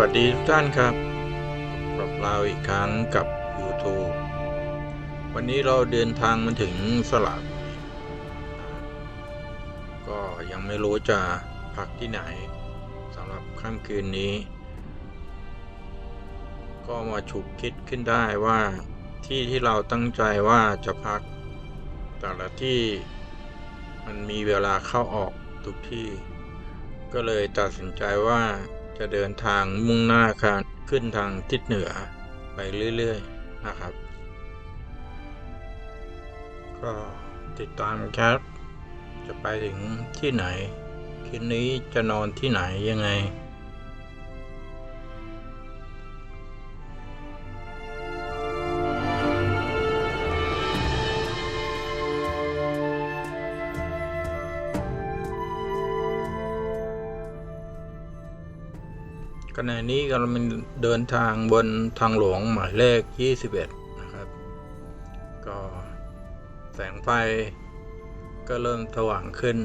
วัสดีทุกท่านครับกับเราอีกครั้งกับ YouTube วันนี้เราเดินทางมาถึงสระบุรีก็ยังไม่รู้จะพักที่ไหนสำหรับค่ำคืนนี้ก็มาฉุกคิดขึ้นได้ว่าที่เราตั้งใจว่าจะพักแต่ละที่มันมีเวลาเข้าออกทุกที่ก็เลยตัดสินใจว่าจะเดินทางมุ่งหน้าขึ้นทางทิศเหนือไปเรื่อยๆนะครับก็ติดตามครับจะไปถึงที่ไหนคืนนี้จะนอนที่ไหนยังไงขณะนี้กำลังเดินทางบนทางหลวงหมายเลข21นะครับก็แสงไฟก็เริ่มสว่างขึ้น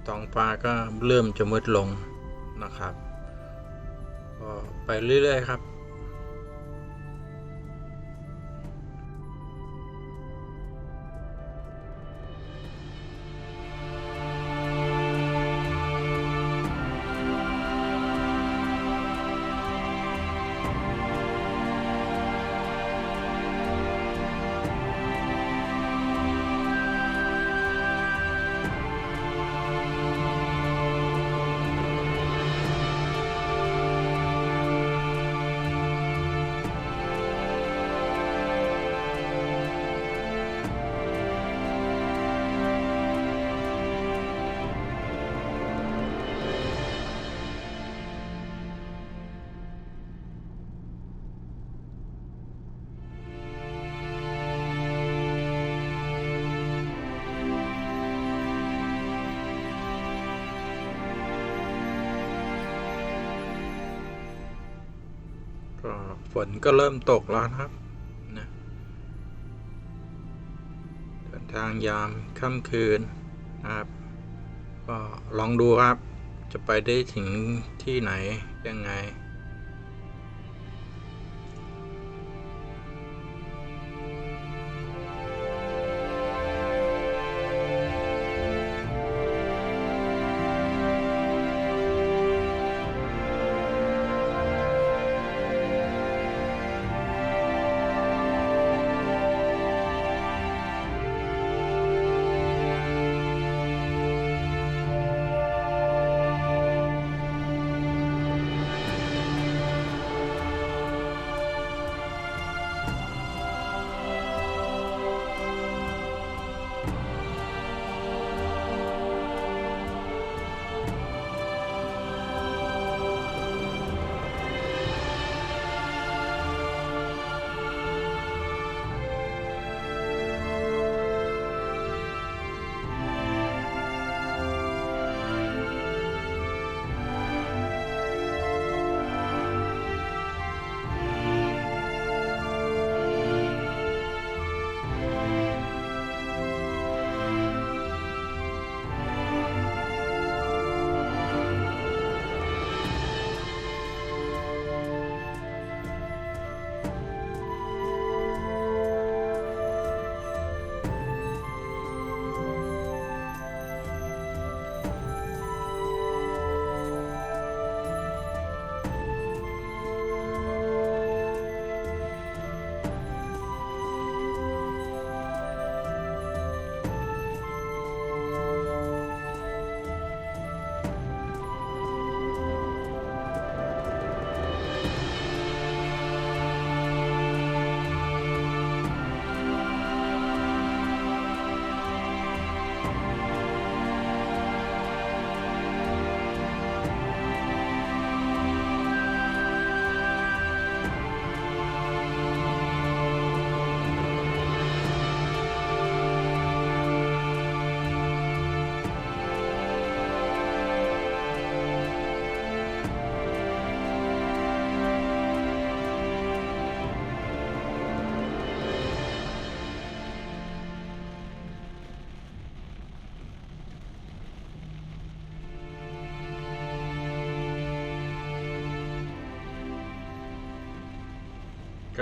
ท้องฟ้าก็เริ่มจะมืดลงนะครับก็ไปเรื่อยๆครับก็ฝนก็เริ่มตกแล้วครับนะเดินทางยามค่ำคืนนะครับก็ลองดูครับจะไปได้ถึงที่ไหนยังไง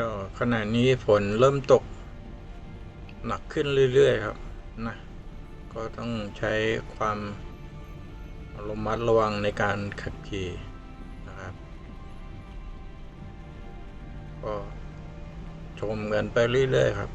ก็ขณะนี้ฝนเริ่มตกหนักขึ้นเรื่อยๆครับนะก็ต้องใช้ความระมัดระวังในการขับขี่นะครับก็ชมกันไปเรื่อยๆครับ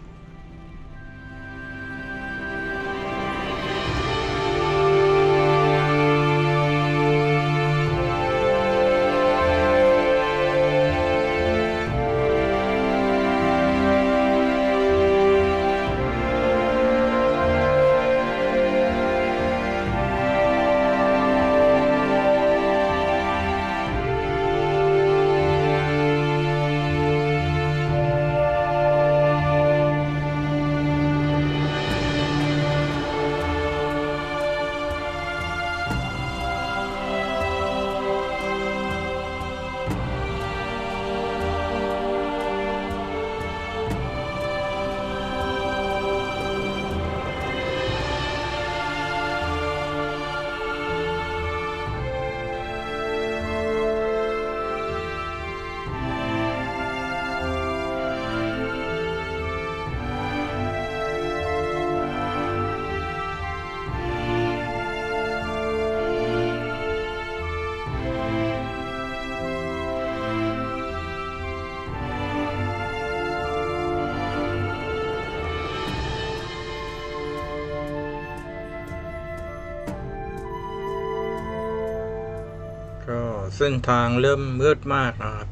ก็เส้นทางเริ่มมืดมากนะครับ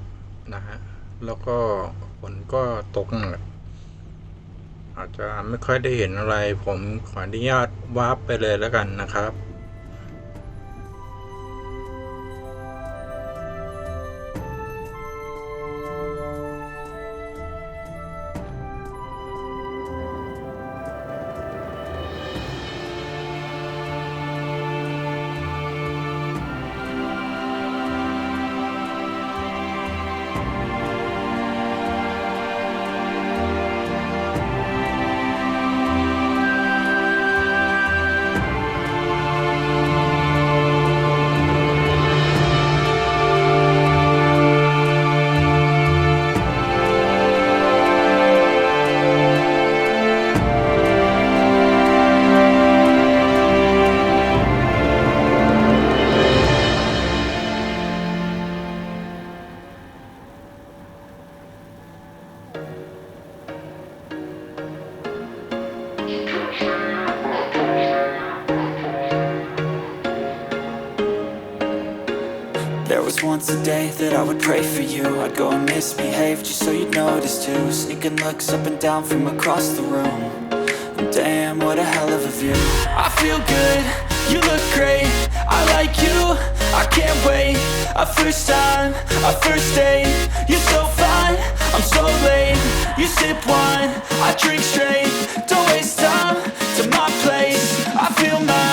นะฮะแล้วก็ฝนก็ตกหนักอาจจะไม่ค่อยได้เห็นอะไรผมขออนุญาตวาร์ปไปเลยแล้วกันนะครับThere was once a day that I would pray for you. I'd go and misbehave just so you'd notice too. Sneaking looks up and down from across the room. And damn, what a hell of a view. I feel good, you look great. I like you, I can't wait. A first time, a first date. You're so fine, I'm so late. You sip wine, I drink straight. Don't waste time to my place. I feel my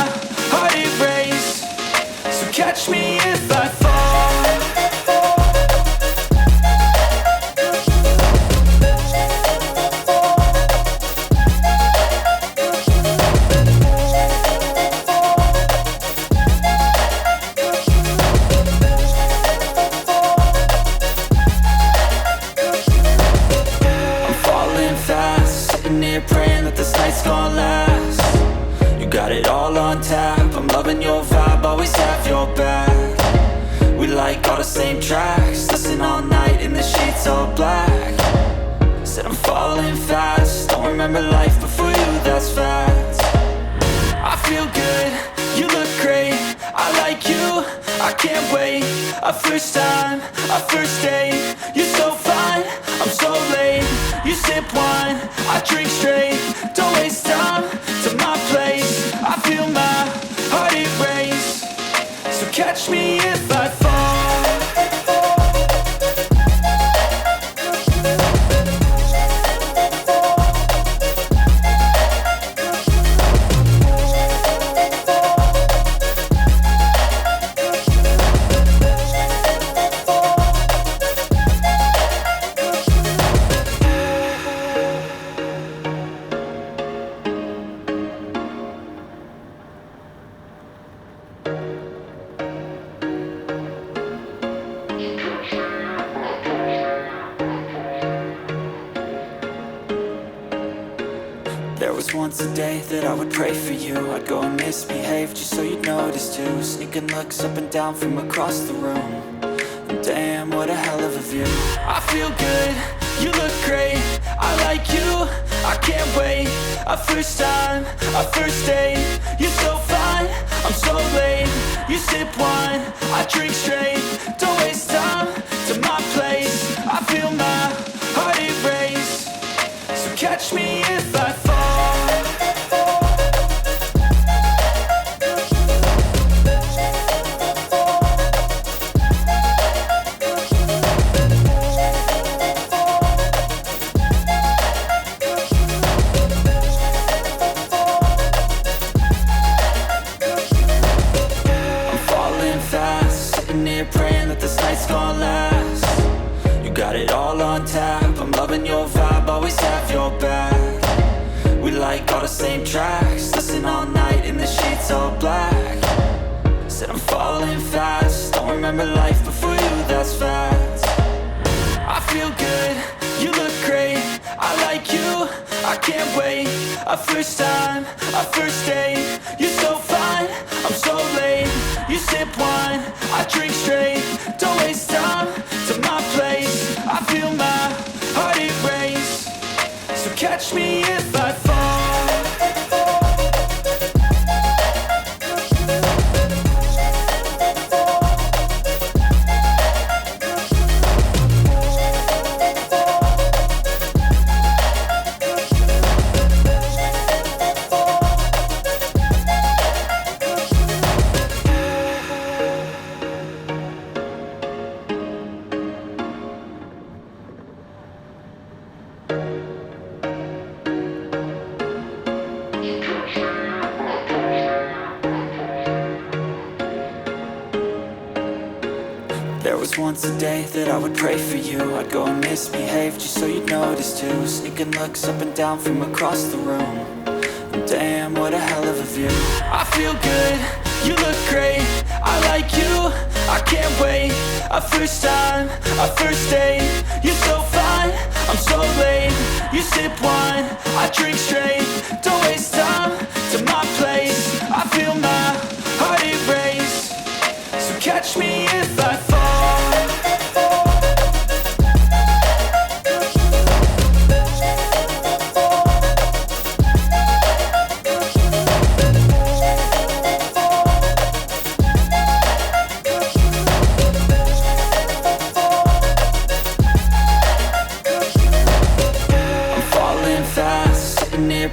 heart erase. So catch me if I fall. Praying that this night's gonna last. You got it all on tap. I'm loving your vibe, always have your back. We like all the same tracks. Listen all night in the sheets all black. Said I'm falling fast. Don't remember life before you, that's fact. I feel good, you look great. I like you, I can't wait. A first time, a first date. You're so fine, I'm so late. You sip wine, I drink straight. Don't waste time to my place. I feel my heart erase. So catch me if I fall. was once a day that I would pray for you. I'd go and misbehave just so you'd notice too. Sneaking looks up and down from across the room. And damn, what a hell of a view. I feel good, you look great, I like you, I can't wait. A first time, a first date, you're so fine, I'm so late. You sip wine, I drink straight. Don't waste time to my place. I feel my heart erase. So catch me if I fall. Praying that this night's gonna last. You got it all on tap. I'm loving your vibe, always have your back. We like all the same tracks. Listen all night in the sheets all black. Said I'm falling fast. Don't remember life before you, that's facts. I feel good, you look great, I like you, I can't wait. A first time, a first date, you're so fine, I'm so late. You sip wine, I drink straight. Don't waste time to my place. I feel my heart erase. So catch me if I fall. There was once a day that I would pray for you. I'd go and misbehave just so you'd notice too. Sneaking looks up and down from across the room. And damn, what a hell of a view. I feel good, you look great, I like you, I can't wait. A first time, a first date, you're so fine, I'm so late. You sip wine, I drink straight. Don't waste time to my place. I feel my heart erase. So catch me if I fall.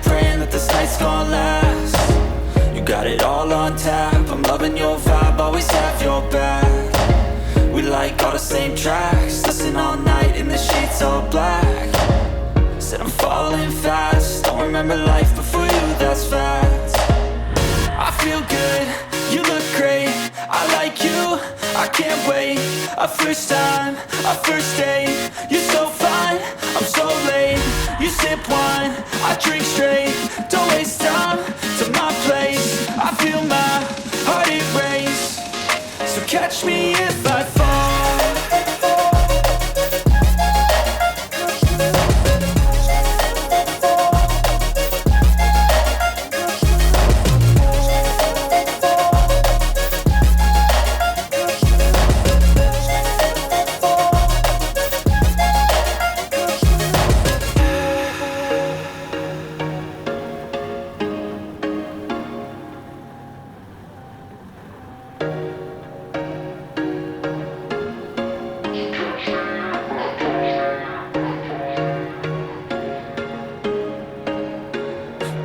Praying that this night's gonna last. You got it all on tap. I'm loving your vibe, always have your back. We like all the same tracks. Listen all night in the sheets all black. Said I'm falling fast. Don't remember life before you, that's facts. I feel good, you look great, I like you, I can't wait. A first time, a first date, you're so fine, I'm so late. You sip wine, I drink straight. Don't waste time to my place. I feel my heart erase. So catch me if I fall.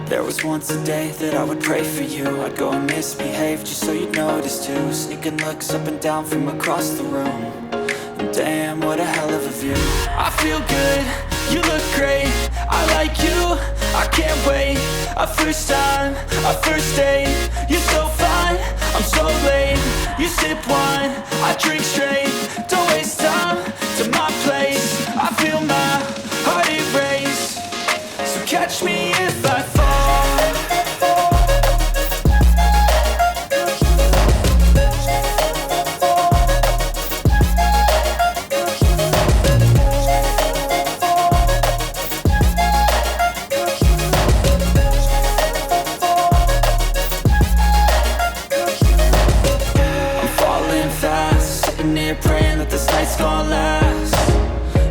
There was once a day that I would pray for you. I'd go and misbehave just so you'd notice too. Sneaking looks up and down from across the room. And damn, what a hell of a view. I feel good, you look great, I like you, I can't wait. A first time, a first date, you're so fine, I'm so late. You sip wine, I drink straight. Don't waste time to my place. I feel my heart erase. So catch me if I fall. sitting here praying that this night's gonna last.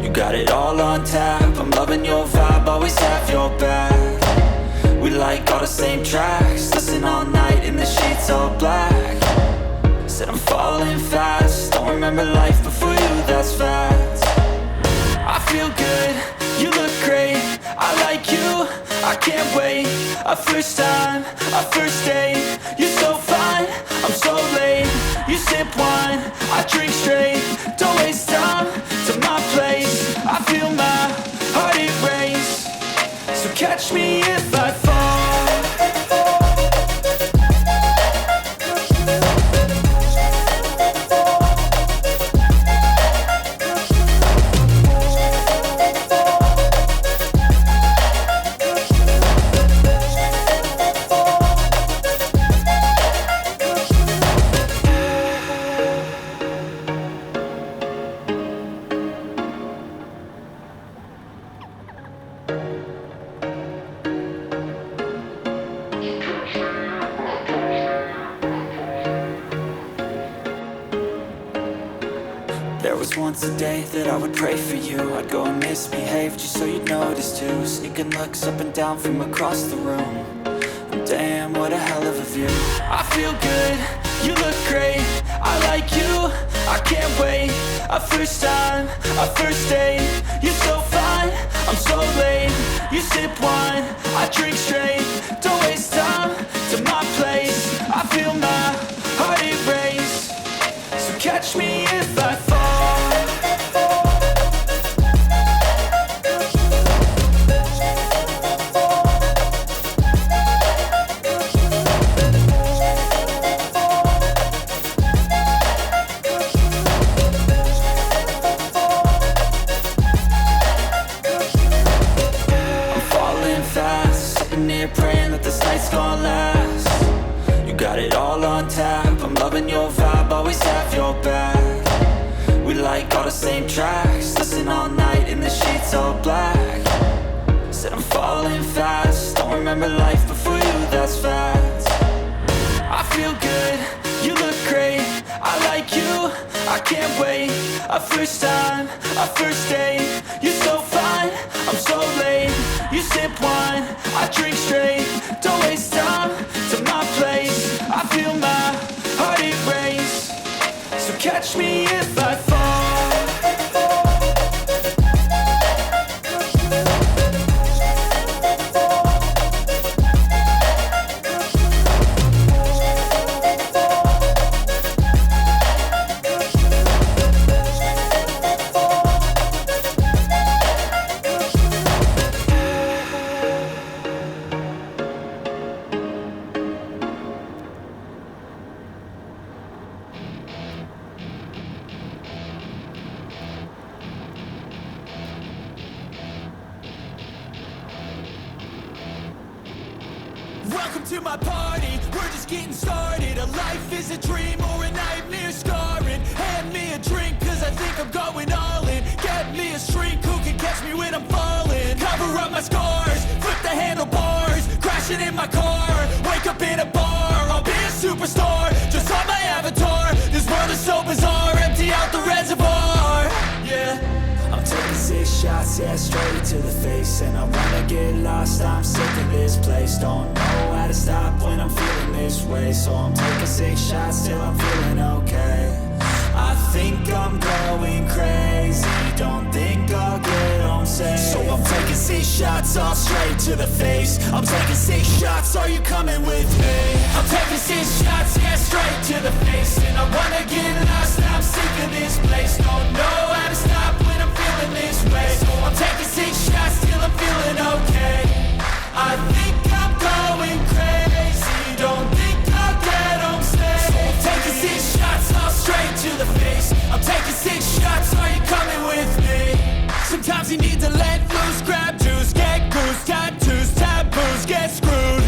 You got it all on tap, I'm loving your vibe, always have your back. We like all the same tracks, listen all night in the sheets all black. Said I'm falling fast, don't remember life before you, that's fact. I feel good, you look great, I like you, I can't wait. A first time, a first date, you're so fine, I'm so late. You sip wine, I drink straight, don't waste time to my place. I feel my heart erase, so catch me if I fall. There was once a day that I would pray for you. I'd go and misbehave just so you'd notice too. Sneaking looks up and down from across the room. And damn, what a hell of a view. I feel good, you look great, I like you, I can't wait. A first time, a first date, you're so fine, I'm so late. You sip wine, I drink straight, don't waste time to my place. I feel my heart erase, so catch me if I fall. Praying that this night's gonna last. You got it all on tap, I'm loving your vibe, always have your back. We like all the same tracks, listen all night in the sheets all black. Said I'm falling fast, don't remember life before you, that's fact. I feel good, you look great, I like you, I can't wait. A first time, a first date, you're so fine, I'm so late. You sip wine, I drink straight, don't waste time to my place. I feel my heart erase, so catch me if I fall. Welcome to my party, we're just getting started. A life is a dream or a nightmare scarring. Hand me a drink cause I think I'm going all in. Get me a shrink who can catch me when I'm falling. Cover up my scars, flip the handlebars, crashing in my car, wake up in a bar. I'll be a superstar, just on my avatar. This world is so bizarre, empty out the reservoir. Yeah, I'm taking 6 shots, yeah, straight to the face. And I wanna get lost, I'm sick of this place. Don't know how to stop when I'm feeling this way. So I'm taking 6 shots till I'm feeling okay. I think I'm going crazy, don't think I'll get home safe. So I'm taking 6 shots all straight to the face. I'm taking 6 shots, are you coming with me? I'm taking 6 shots, yeah, straight to the face. And I wanna get lost, I'm sick of this place. Don't know how to stop when I'm feeling this way. So I'm taking 6 shots till I'm feeling okay. I think I'm going crazy, don't think I'll get home safe. So I'm taking 6 shots all straight to the face. I'm taking 6 shots, are you coming with me? Sometimes you need to let loose, grab juice, get goose, tattoos, taboos, get screwed.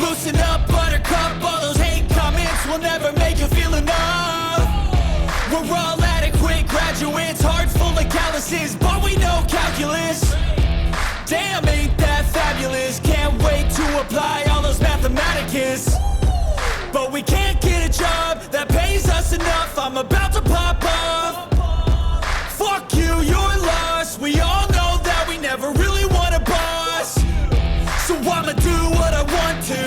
Loosen up, buttercup, all those hate comments will never make you feel enough. We're all adequate graduates, heart full of calluses, but we know calculus. Damn, ain't that fabulous? Can't wait to apply all those mathematicus. But we can't get a job that pays us enough, I'm about to pop off. Fuck you, you're lost. We all know that we never really want a boss. So I'ma do what I want to,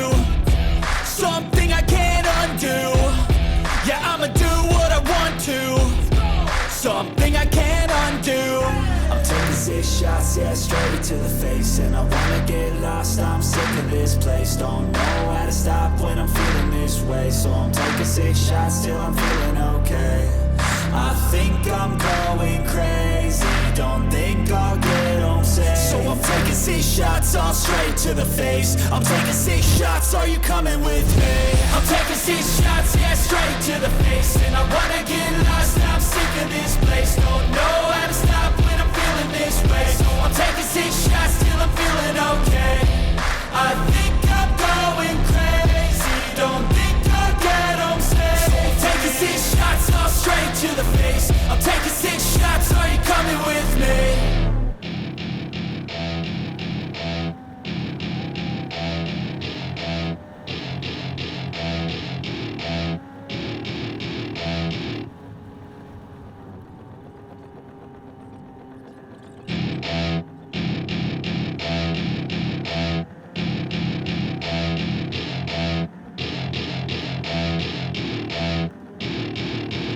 something I can't undo. Yeah, I'ma do what I want to, something I can't undo. I'm taking 6 shots, yeah, straight to the face. And I wanna get lost, I'm sick of this place. Don't know how to stop when I'm feeling this way. So I'm taking 6 shots till I'm feeling okay. I think I'm going crazy, don't think I'll get home safe. So I'm taking 6 shots all straight to the face. I'm taking 6 shots, are you coming with me? I'm taking 6 shots, yeah, straight to the face. And I wanna get lost, I'm sick of this place. Don't know how to stop when I'm feeling this way. So I'm taking 6 shots till I'm feeling okay. I think I'm going crazy, don't think I'll get home safe. So I'm taking 6 shots all straight to the face. I'm taking 6 shots, are you coming with me?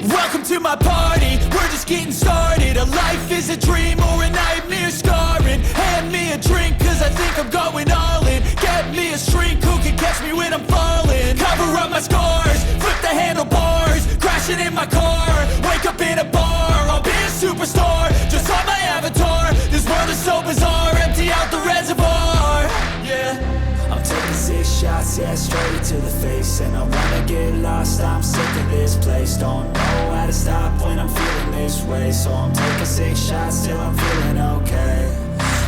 Welcome to my party, we're just getting started. A life is a dream or a nightmare scarring. Hand me a drink cause I think I'm going all in. Get me a shrink who can catch me when I'm falling. Cover up my scars, flip the handlebars. Crashing in my car, wake up in a bar. I'll be a superstar, just on my avatar. This world is so bizarre, empty out the reservoir. Yeah, I'm taking 6 shots, yeah, straight to the face. And I wanna get lost, I'm sick of this place. Don't know how to stop when I'm feeling this way. So I'm taking 6 shots till I'm feeling okay.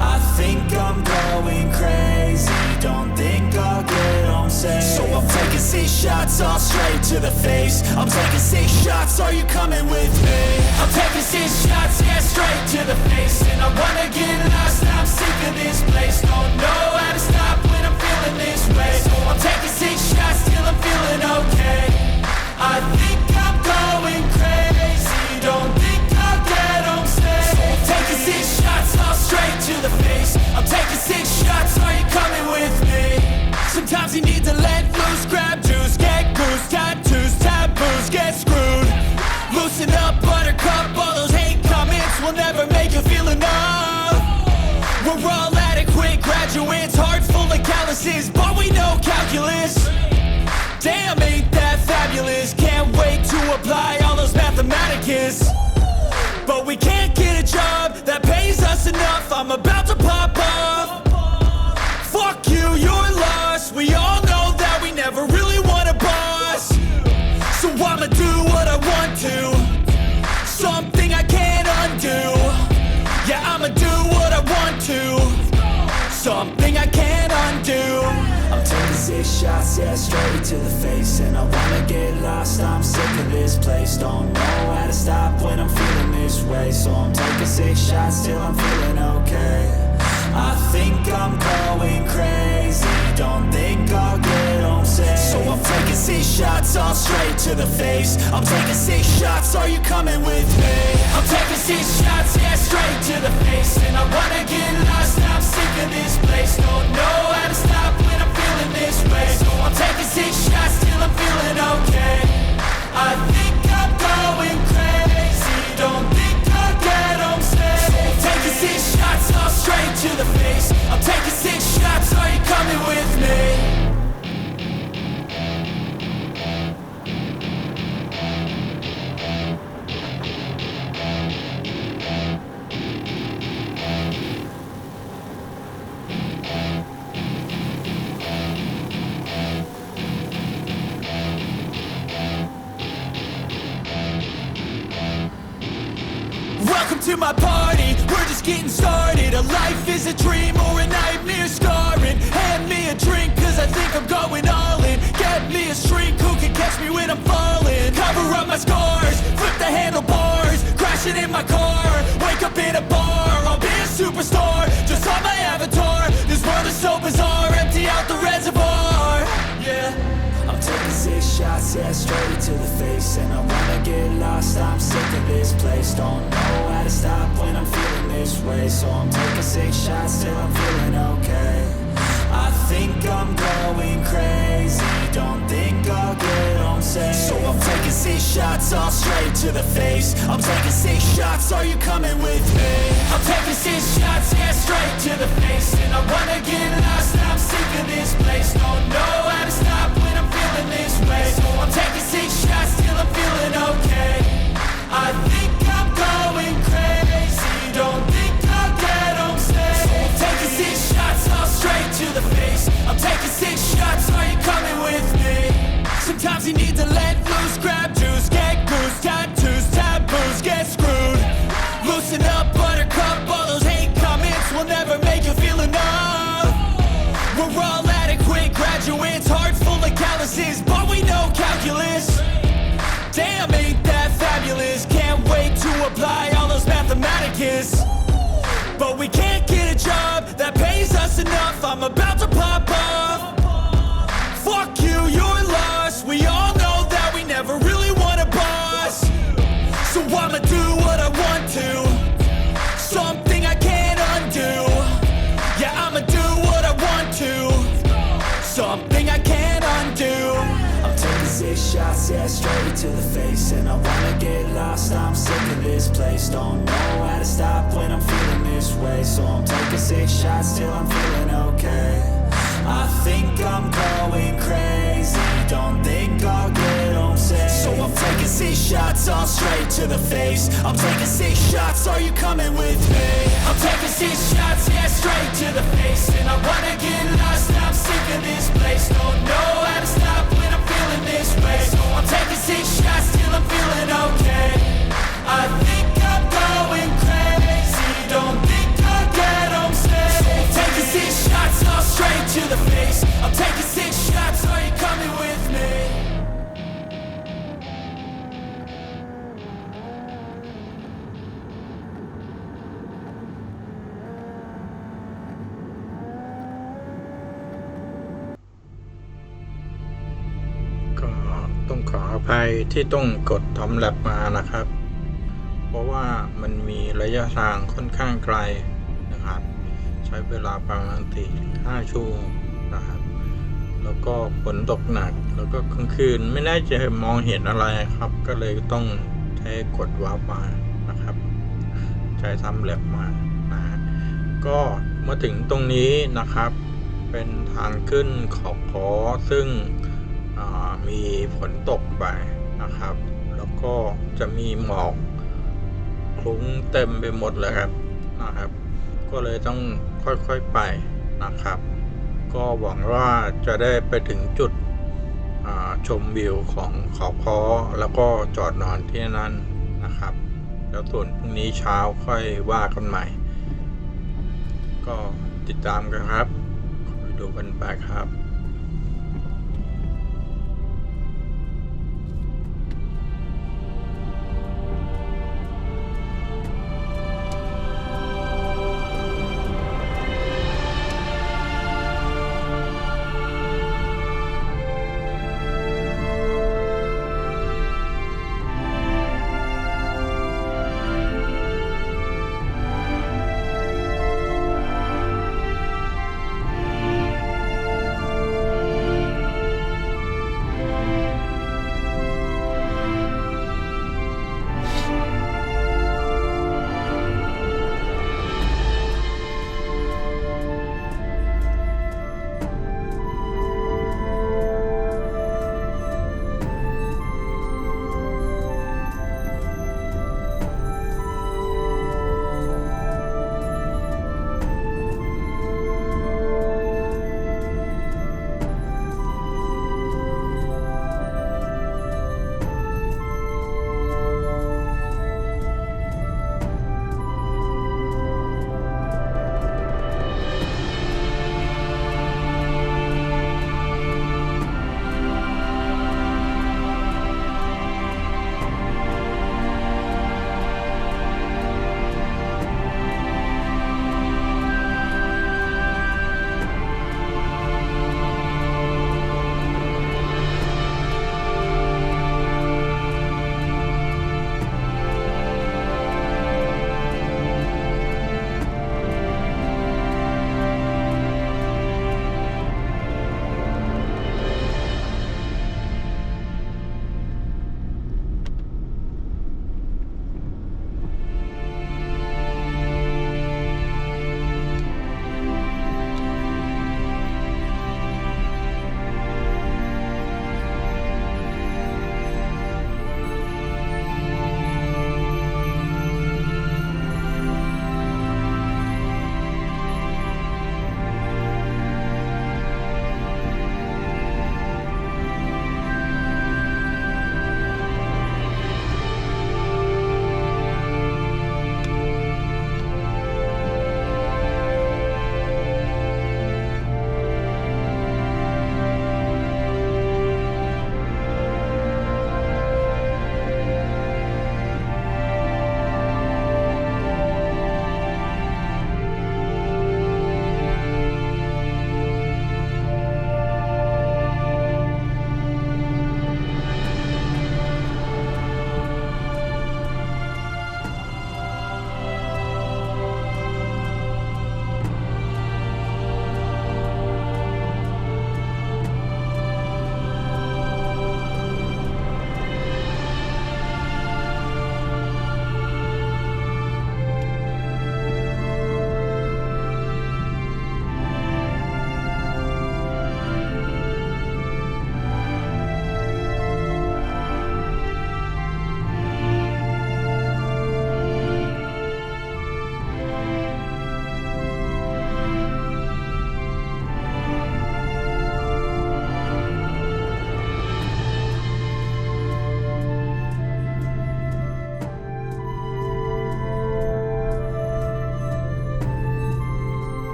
I think I'm going crazy, don't think I'll get home safe. So I'm taking 6 shots all straight to the face. I'm taking 6 shots, are you coming with me? I'm taking 6 shots, yeah, straight to the face. And I wanna get lost, I'm sick of this place. Don't know how to stop when I'm feeling this way. So I'm taking 6 shots till I'm feeling okay. I think I'm going crazy, don't think I'll get home safe. So I'm taking 6 shots all straight to the face. I'm taking 6 shots, are you coming with me? Sometimes you need to let loose, grab juice, get goose, tattoos, taboos, get screwed. Loosen up, buttercup, all those hate comments will never make you feel enough. We're all adequate graduates, hearts full of calluses, but we know calculus. Damn, ain't that fabulous? Can't wait to apply all those mathematicus. But we can't get a job that pays us enough. I'm about to pop off. Fuck you, you're lost. We all know that we never really want a boss. So I'ma do what I want to, something I can't undo. Yeah, I'ma do what I want to, something I can't undo. I'm taking 6 shots, yeah, straight to the face. And I wanna get lost, I'm sick of this place. Don't know how to stop when I'm feeling this way. So I'm taking 6 shots till I'm feeling okay. I think I'm going crazy, don't think I'll get home safe. So I'm taking 6 shots all straight to the face. I'm taking 6 shots, are you coming with me? I'm taking 6 shots, yeah, straight to the face. And I wanna get lost, I'm sick of this place. Don't know how to stop when I'm feeling this way. So I'm taking 6 shots till I'm feeling okay. I think I'm going crazy, don't think I'll get home safe. So I'm taking 6 shots all straight to the face. I'm taking 6 shots, are you coming with me? Welcome to my party, we're just getting started. A life is a dream or a nightmare scarring. Hand me a drink cause I think I'm going all in. Get me a shrink who can catch me when I'm falling. Cover up my scars, flip the handlebars. Crashing in my car, wake up in a bar. I'll be a superstar, just on my avatar. This world is so bizarre, empty out the reservoir. Yeah, I'm taking 6 shots, yeah, straight to the face. And I wanna get lost, I'm sick of this place. Don't know how to stop when I'm feeling this way. So I'm taking 6 shots till I'm feeling okay. I think I'm going crazy, don't think I'll get home safe. So I'm taking 6 shots all straight to the face. I'm taking 6 shots, are you coming with me? I'm taking 6 shots, yeah, straight to the face. And I wanna get lost, I'm sick of this place. Don't know how to stop when I'm feeling this way. So I'm taking 6 shots till I'm feeling okay. I think I'm going crazy, don't think I'll get home safe. So I'm taking 6 shots all straight to the face. I'm taking 6 shots, are you coming with me? Sometimes you need to let loose, grab juice, get goose, tattoos, taboos, get screwed. Loosen up, buttercup, all those hate comments will never make you feel enough. We're all adequate graduates, hearts full of calluses, but we know calculus. Damn, ain't that fabulous? Can't wait to apply all those mathematicus. But we can't get a job that pays us enough. I'm about to pop off. Fuck you, you're lost. We all know that we never really want a boss. So I'ma do what I want to, something I can't undo. Yeah, I'ma do what I want to, something I can't undo. I'm taking 6 shots, yeah, straight to the face. And I wanna get lost, I'm sick of this place. Don't know how to stop when I'm feeling this way. So I'm taking 6 shots till I'm feeling okay. I think I'm going crazy, don't think I'll get home safe. So I'm taking 6 shots all straight to the face. I'm taking 6 shots, are you coming with me? I'm taking 6 shots, yeah, straight to the face. And I wanna get lost, I'm sick of this place. Don't know how to stop when I'm feeling this way. So I'm taking 6 shots till I'm feeling okay. I think I'm going crazy, don't think I'll get home safe. So I'm taking 6 shots all straight to the face. I'm taking 6 shots, are you coming with me? ก็ต้องขออภัยที่ต้องกดทำแลบมานะครับ เพราะว่ามันมีระยะทางค่อนข้างไกลนะครับ ใช้เวลาประมาณ4-5 ชั่วโมงนะครับ แล้วก็ฝนตกหนักแล้วก็กลางคืนไม่แน่ใจมองเห็นอะไรครับ ก็เลยต้องใช้กดวาร์ปมานะครับ ใช้ทำแลบมานะฮะก็มาถึงตรงนี้นะครับ เป็นทางขึ้นเขาคอซึ่งมีฝนตกไปนะครับ แล้วก็จะมีหมอกคลุ้งเต็มไปหมดเลยครับนะครับ ก็เลยต้องค่อยๆไปนะครับ ก็หวังว่าจะได้ไปถึงจุดชมวิวของเขาคอแล้วก็จอดนอนที่นั่นนะครับ แล้วส่วนพรุ่งนี้เช้าค่อยว่ากันใหม่ ก็ติดตามกันครับดูกันไปครับ I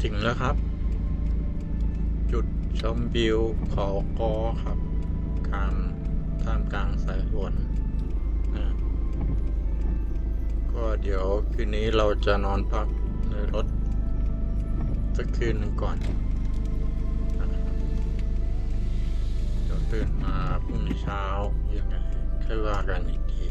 ถึงแล้วครับ จุดชมวิวเขาคครับท่ามกลางสายฝนนะก็เดี๋ยวคืนนี้เราจะนอนพักในรถสักคืนหนึ่งก่อนนะครับเดี๋ยวตื่นมาพรุ่งนี้เช้ายังไงค่อยว่ากันอีกที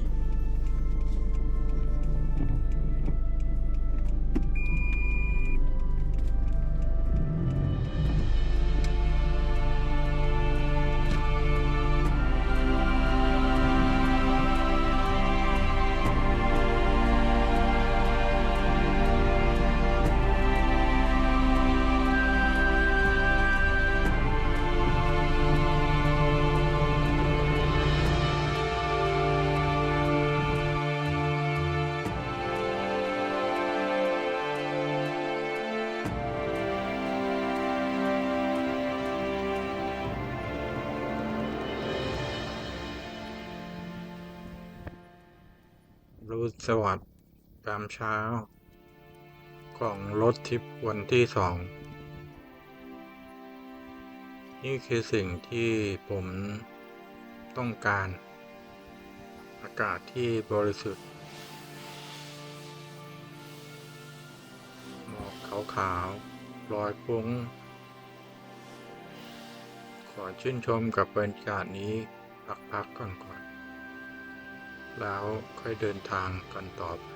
รู้สวัสดิ์ตามเช้าของรถทริปวันที่2นี่คือสิ่งที่ผมต้องการอากาศที่บริสุทธิ์หมอกขาวๆลอยฟุ้งขอชื่นชมกับบรรยากาศนี้พักๆก่อนแล้วค่อยเดินทางกันต่อไป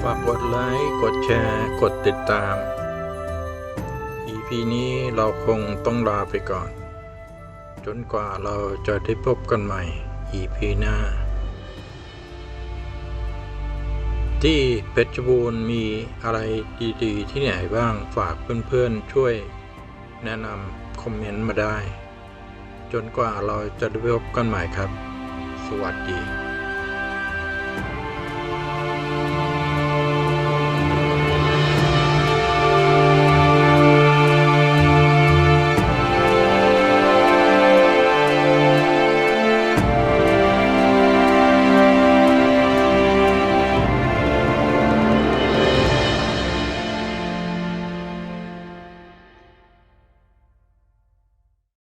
ฝากกดไลค์กดแชร์กดติดตาม EP นี้เราคงต้องลาไปก่อนจนกว่าเราจะได้พบกันใหม่ EP หน้าที่เพชรบูรณ์มีอะไรดีๆที่ไหนบ้างฝากเพื่อนๆช่วยแนะนำคอมเมนต์มาได้จนกว่าเราจะได้พบกันใหม่ครับสวัสดี